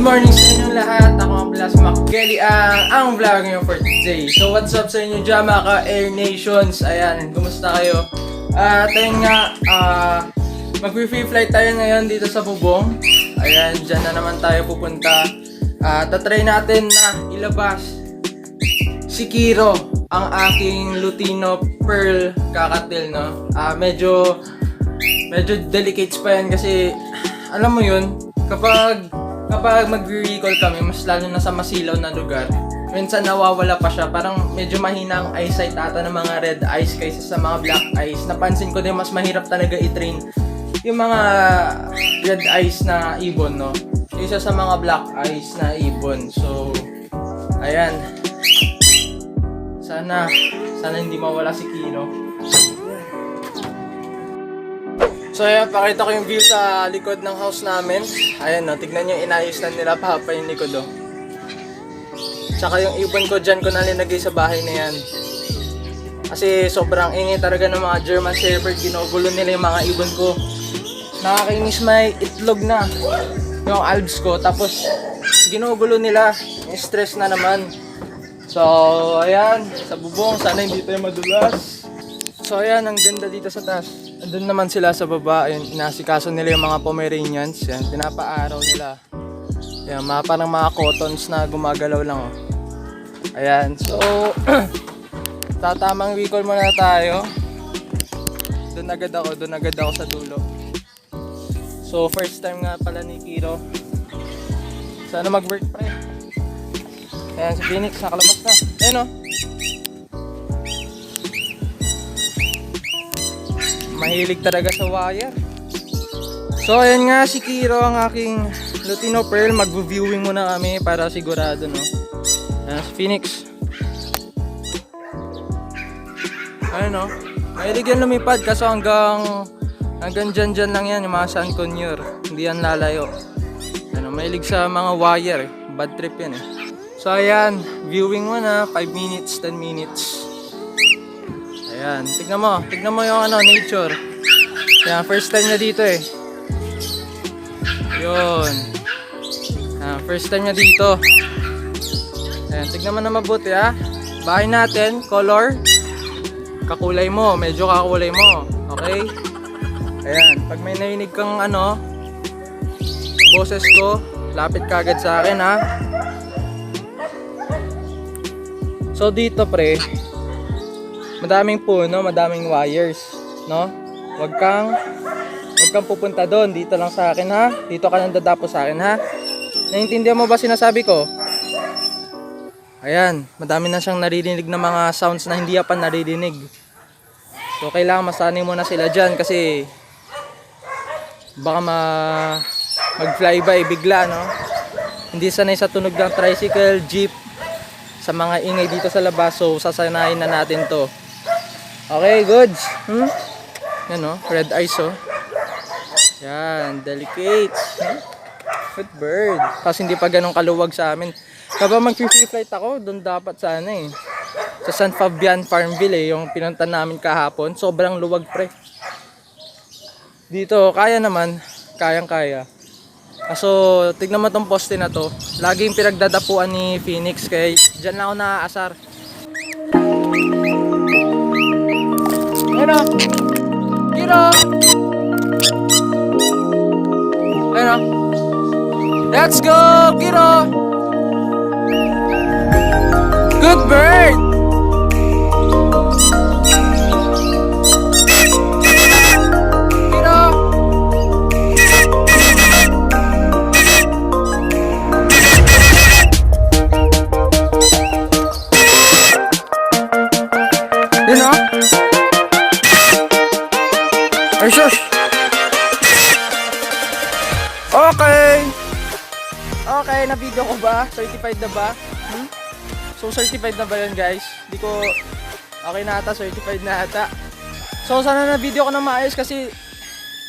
morning sa inyong lahat. Ako ang Blas Mackelly ang vlog nyo for today. So what's up sa inyo dyan mga ka-Air Nations? Ayan, kumusta kayo? Ayun nga, mag-free flight tayo ngayon dito sa Bubong. Ayan, dyan na naman tayo pupunta. Tatry natin na ilabas si Kiro, ang aking Lutino Pearl Kakatil, no? Medyo delicate pa yan kasi alam mo yun, kapag mag-recall kami, mas lalo na sa masilaw na lugar, minsan nawawala pa siya. Parang medyo mahina ang eyesight ata ng mga red eyes kaysa sa mga black eyes. Napansin ko din mas mahirap talaga i-train yung mga red eyes na ibon, no? Kaysa sa mga black eyes na ibon. So, ayan. Sana hindi mawala si Kiro. So ayan, pakita ko yung view sa likod ng house namin. Ayan, no, tignan nyo, inayos na nila papa yung likod, oh. Tsaka yung ibon ko dyan ko na linagay sa bahay na yan. Kasi sobrang ingay talaga ng mga German Shepherd. Ginugulo nila yung mga ibon ko. Nakakainis, may itlog na yung alves ko. Tapos ginugulo nila. Stress na naman. So ayan, sa bubong, sana hindi tayo madulas. So ayan, ang ganda dito sa taas. Andun naman sila sa baba. Ayan, inasikaso nila yung mga Pomeranians. Yan, pinapaaraw nila. Ayan, parang mga cottons na gumagalaw lang, oh. Ayan, so tatamang recall muna tayo. Doon agad ako sa dulo. So first time nga pala ni Kiro. Sana mag-work pre. Ayan, si Phoenix nakalabas na. Ayan, oh. Mahilig talaga sa wire. So ayan nga si Kiro, ang aking Lutino Pearl. Mag-viewing muna kami para sigurado, no? Ayan si Phoenix. Ayan, no? Mahilig yan lumipad kaso hanggang dyan lang yan, yung mga sun conure. Hindi yan lalayo. Ano, mahilig sa mga wire, eh. Bad trip yan, eh. So ayan, viewing muna, 5 minutes, 10 minutes. Ayan, tignan mo yung nature. Ayan, first time niya dito, eh. Yun. Ayan, first time niya dito. Ayan, tignan mo na mabuti, ha. Bahay natin, color. Kakulay mo, medyo kakulay mo. Okay? Ayan, pag may narinig kang boses ko, lapit ka agad sa akin, ha. So dito pre, madaming puno, madaming wires, no? Wag kang pupunta doon, dito lang sa akin, ha? Dito ka nang dadapo sa akin, ha? Naiintindihan mo ba sinasabi ko? Ayan, madami na siyang naririnig na mga sounds na hindi pa naririnig. So kailangan masanay mo na sila dyan kasi baka mag-flyby bigla, no? Hindi sanay sa tunog ng tricycle, jeep, sa mga ingay dito sa labas. So sasanayin na natin to. Okay, goods. Yan, no? Red eyes, oh. Yan, delicate. Good bird. Kasi hindi pa ganun kaluwag sa amin. Kapag mag-free flight ako, doon dapat sana, eh. Sa San Fabian Farmville, eh, yung pinunta namin kahapon. Sobrang luwag, pre. Dito, kaya naman. Kayang-kaya. So, tignan mo tong poste na to. Laging pinagdadapuan ni Phoenix, kaya dyan lang ako naaasar. Ayun, o. Kiro! Ayun, o. Let's go, Kiro! Good bird! Yun, o. Ay, shush. Okay, na-video ko ba? Certified na ba? So, certified na ba yun, guys? Di ko... Okay na ata, certified na ata. So, sana na-video ko na maayos kasi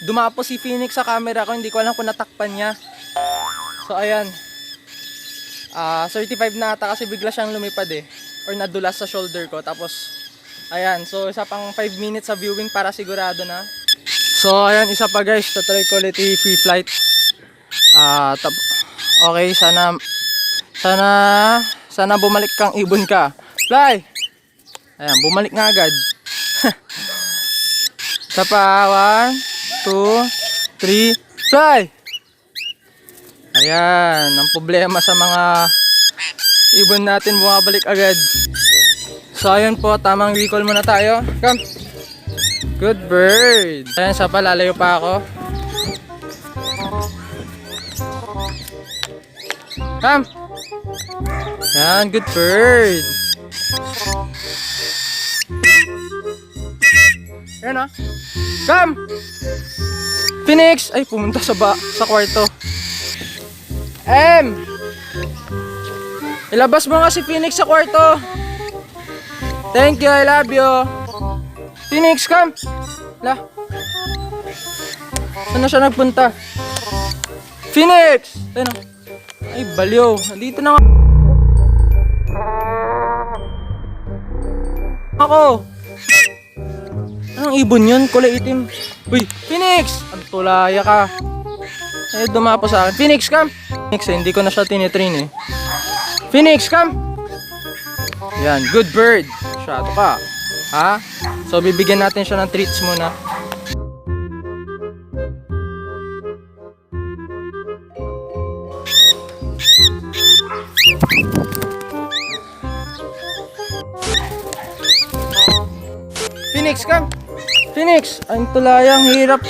dumapo si Phoenix sa camera ko. Hindi ko alam kung natakpan niya. So, ayan. Certified na ata kasi bigla siyang lumipad, eh. Or nadulas sa shoulder ko. Tapos, ayan. So, isa pang 5 minutes sa viewing para sigurado na. So, ayan. Isa pa, guys. Tatry ko ulit i-free flight. Okay, sana bumalik kang ibon ka. Fly! Ayan, bumalik nga agad. Isa pa, 1, 2, 3, fly! Ayan, ang problema sa mga ibon natin, bumabalik agad. So ayun po, tamang recall muna tayo. Come! Good bird! Ayan, isa pa, lalayo pa ako. Come! Ayan, good bird! Ayan ah. Come! Phoenix! Ay, pumunta sa kwarto. Ilabas mo nga si Phoenix sa kwarto. Thank you, I love you. Phoenix, come! La. Saan na siya nagpunta? Phoenix! Ayan ah. Ay, baliw. Nandito na nga ako. Anong ibon yun? Kulay itim. Uy, Phoenix! Ang tulaya ka. Eh, dumapo sa akin. Phoenix, come! Phoenix, hindi ko na siya tinitrain eh. Phoenix, come! Yan, good bird. Shato ka. Ha? So, bibigyan natin siya ng treats muna. Phoenix, come! Phoenix! Ang tulayang hirap.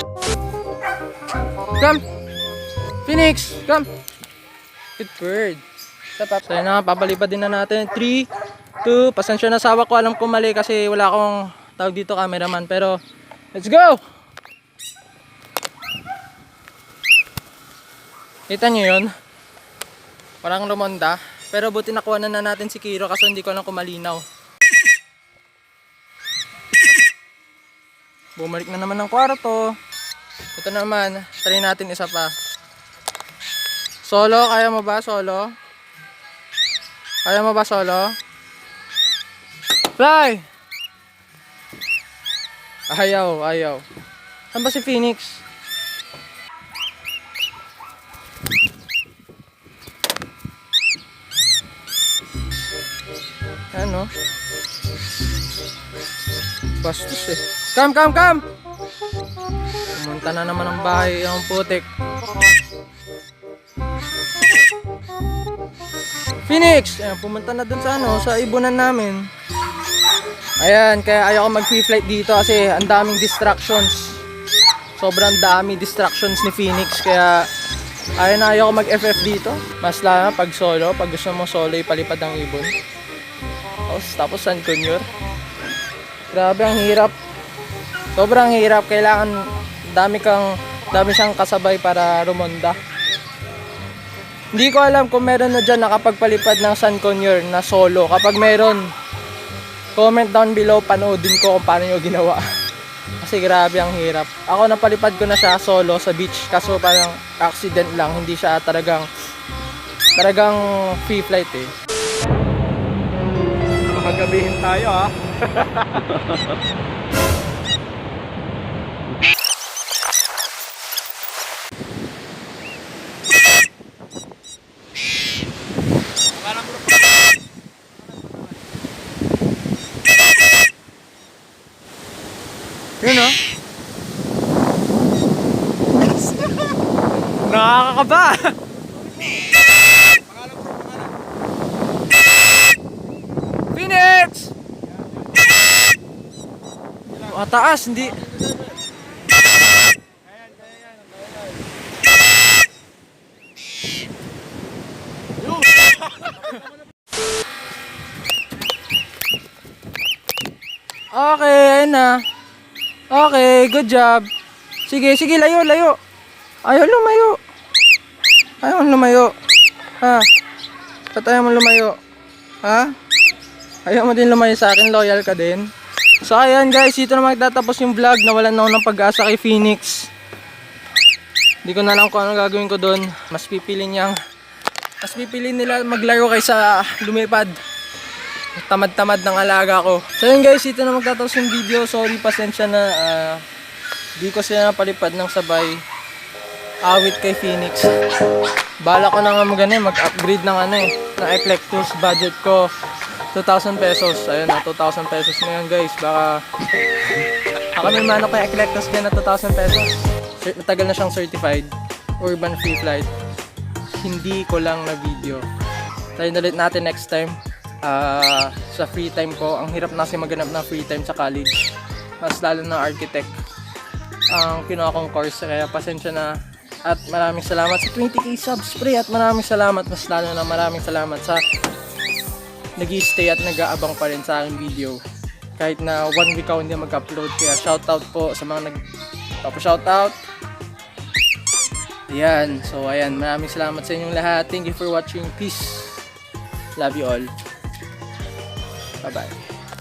Come! Phoenix, come! Good bird. So na, papalipad din na natin. 3, 2, pasensya na sawa ko. Alam ko mali kasi wala akong tawag dito cameraman. Pero, let's go! Kita nyo yun? Parang lumonda. Pero buti nakuha na natin si Kiro kasi hindi ko alam kung malinaw. Bumalik na naman ng kwarto. Ito naman, try natin isa pa. Solo, kaya mo ba solo? Kaya mo ba solo? Fly! Ayaw. Saan ba si Phoenix? Ano? Bastos eh. Come! Pumunta na naman ang bahay ang putik. Phoenix! Ayan, pumunta na dun sa sa ibunan namin. Ayan, kaya ayaw ko mag-free-flight dito kasi ang daming distractions. Sobrang dami distractions ni Phoenix kaya ayaw ko mag-FF dito. Mas lalo pag solo, pag gusto mo solo ipalipad ang ibon. Tapos San Conyor. Grabe ang hirap. Sobrang hirap, kailangan dami siyang kasabay para rumonda. Hindi ko alam kung meron na dyan nakapagpalipad ng San Conyor na solo. Kapag meron, comment down below, panoodin ko kung paano nyo ginawa. Kasi grabe ang hirap. Ako napalipad ko na siya solo sa beach, kaso parang accident lang, hindi siya talagang free flight eh. Magabihin tayo ha. Yun o. Nakakakaba. Phoenix! Mataas, hindi. Okay, ayun na. Okay, good job. Sige, layo. Ayaw lumayo. Ha? Ba't ayaw mo lumayo? Ha? Ayaw mo din lumayo sa akin, loyal ka din. So ayan guys, dito na magtatapos yung vlog. Nawalan na ako ng pag-asa kay Phoenix. Hindi ko na alam kung ano gagawin ko doon. Mas pipili nila maglaro kaysa lumipad. Tamad-tamad ng alaga ko. So yun guys, dito na magtatapos yung video. Sorry, pasensya na. Di ko sila napalipad ng sabay awit kay Phoenix. Bala ko na nga mag-upgrade ng ng Eclectus. Budget ko 2,000 pesos. Ayun na, 2,000 pesos na yan guys. Baka may manok na Eclectus dyan na 2,000 pesos. Matagal na siyang certified. Urban Free Flight. Hindi ko lang na video. Try na ulit natin next time. Sa free time ko, ang hirap na kasi maghanap ng free time sa college. Mas lalo na architect ang kinuha kong course, kaya pasensya na. At maraming salamat sa 20k subs pre, at maraming salamat, mas lalo na maraming salamat sa nag-i-stay at nag-aabang pa rin sa aking video kahit na 1 week ako hindi mag-upload. Kaya shoutout po sa mga nag-shoutout. Ayan, so ayan, maraming salamat sa inyong lahat. Thank you for watching. Peace. Love you all. Bye bye.